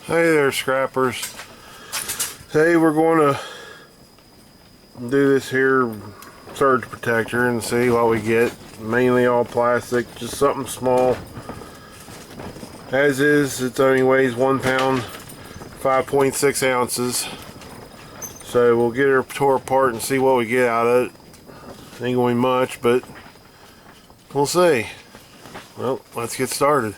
Hey there, scrappers. Today we're going to do this here surge protector and see what we get. Mainly all plastic, just something small. As is, it only weighs 1 pound, 5.6 ounces. So we'll get her tore apart and see what we get out of it. Ain't going to be much, but we'll see. Well, let's get started.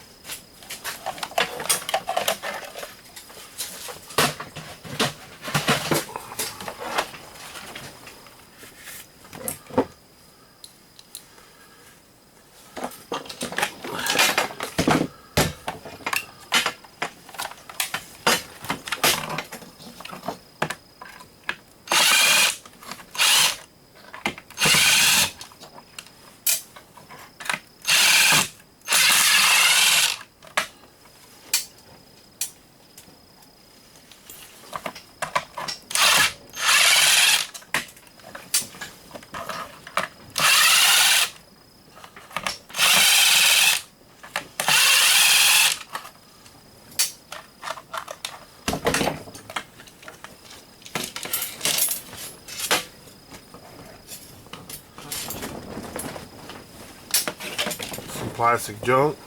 Plastic junk,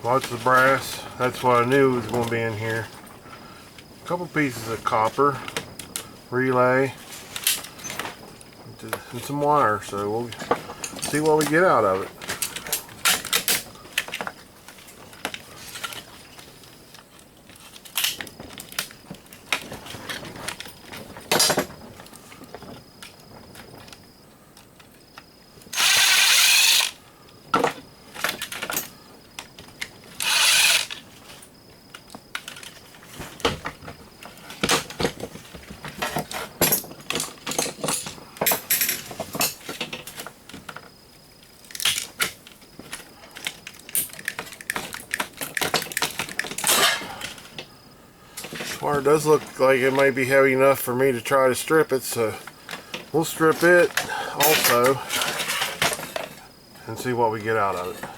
lots of brass. That's what I knew was going to be in here. A couple pieces of copper, relay, and some wire. So we'll see what we get out of it. Wire does look like it might be heavy enough for me to try to strip it, so we'll strip it also and see what we get out of it.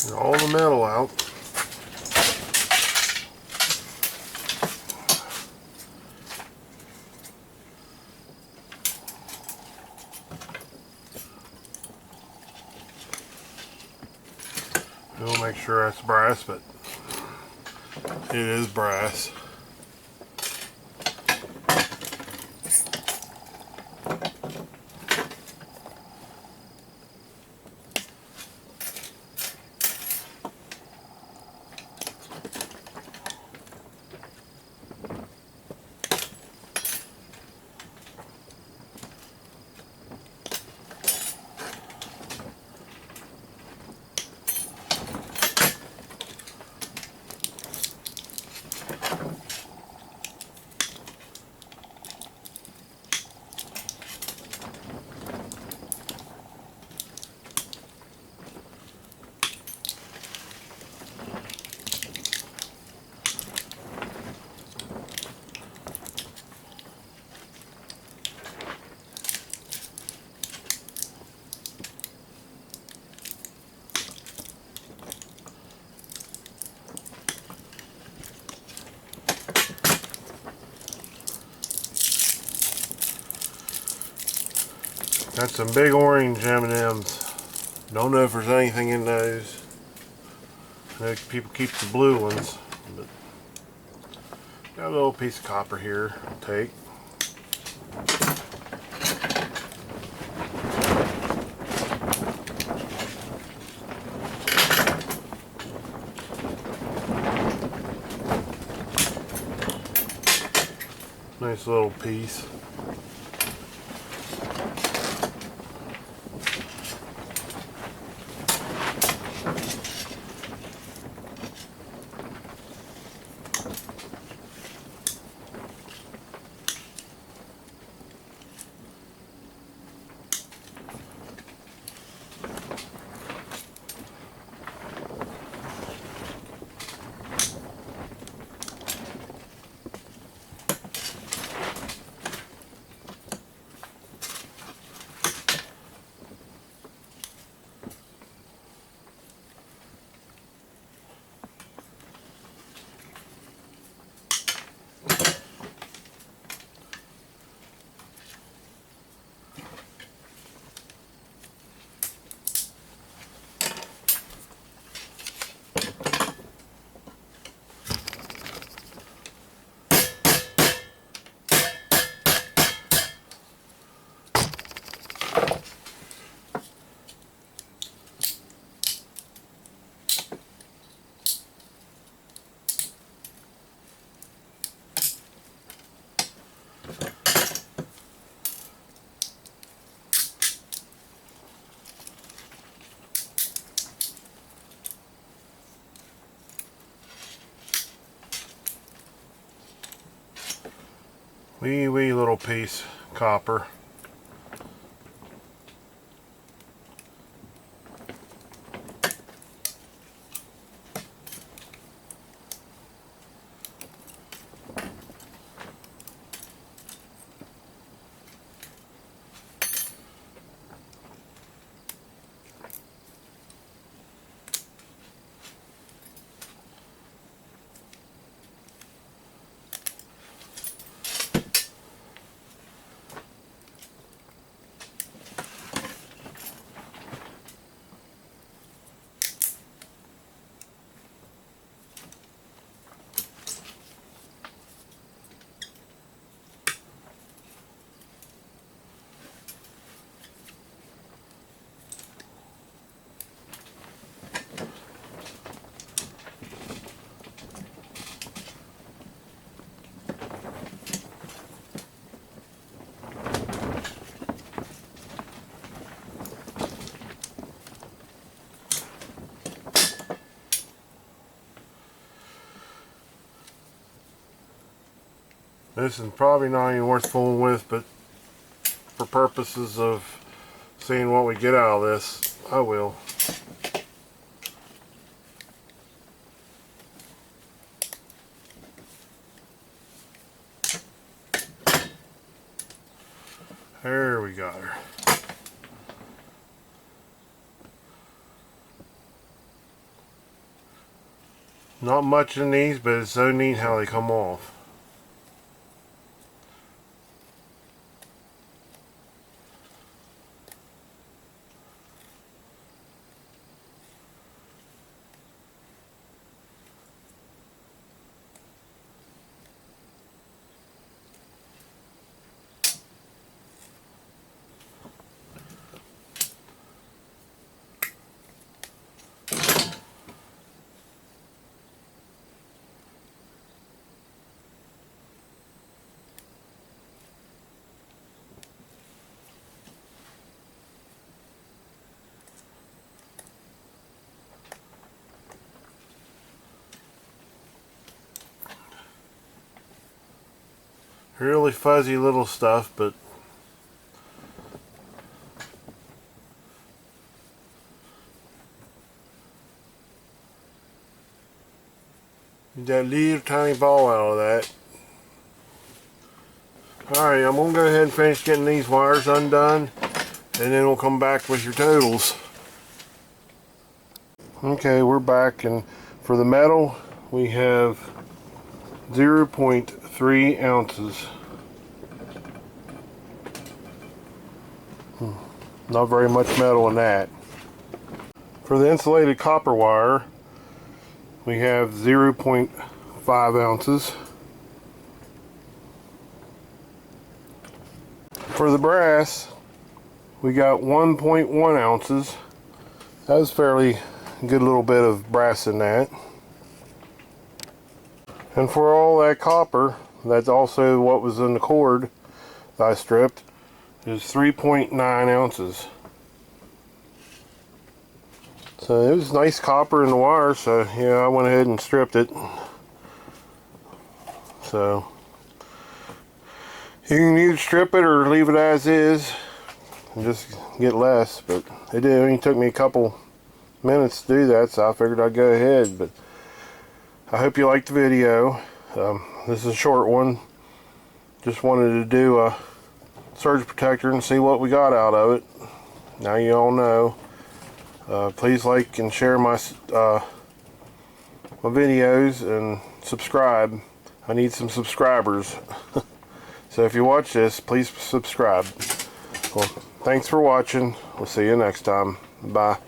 Get all the metal out. We'll make sure that's brass, but It is brass. Got some big orange M&Ms. Don't know if there's anything in those. I know people keep the blue ones, but got a little piece of copper here. I'll take. Nice little piece. Wee little piece copper. This is probably not even worth fooling with, but for purposes of seeing what we get out of this, I will. There we got her. Not much in these, but it's so neat how they come off. Really fuzzy little stuff, but that little tiny ball out of that. Alright, I'm going to go ahead and finish getting these wires undone, and then we'll come back with your totals. Okay, we're back, and for the metal we have 0.3 ounces. Not very much metal in that. For the insulated copper wire, we have 0.5 ounces. For the brass, we got 1.1 ounces. That was fairly good little bit of brass in that. And for all that copper, that's also what was in the cord that I stripped, is 3.9 ounces. So it was nice copper in the wire, so yeah, I went ahead and stripped it. So you can either strip it or leave it as is and just get less, but it only took me a couple minutes to do that, so I figured I'd go ahead. But I hope you liked the video. This is a short one. Just wanted to do a surge protector and see what we got out of it. Now you all know. Please like and share my videos and subscribe. I need some subscribers. So if you watch this, please subscribe. Well, thanks for watching. We'll see you next time. Bye.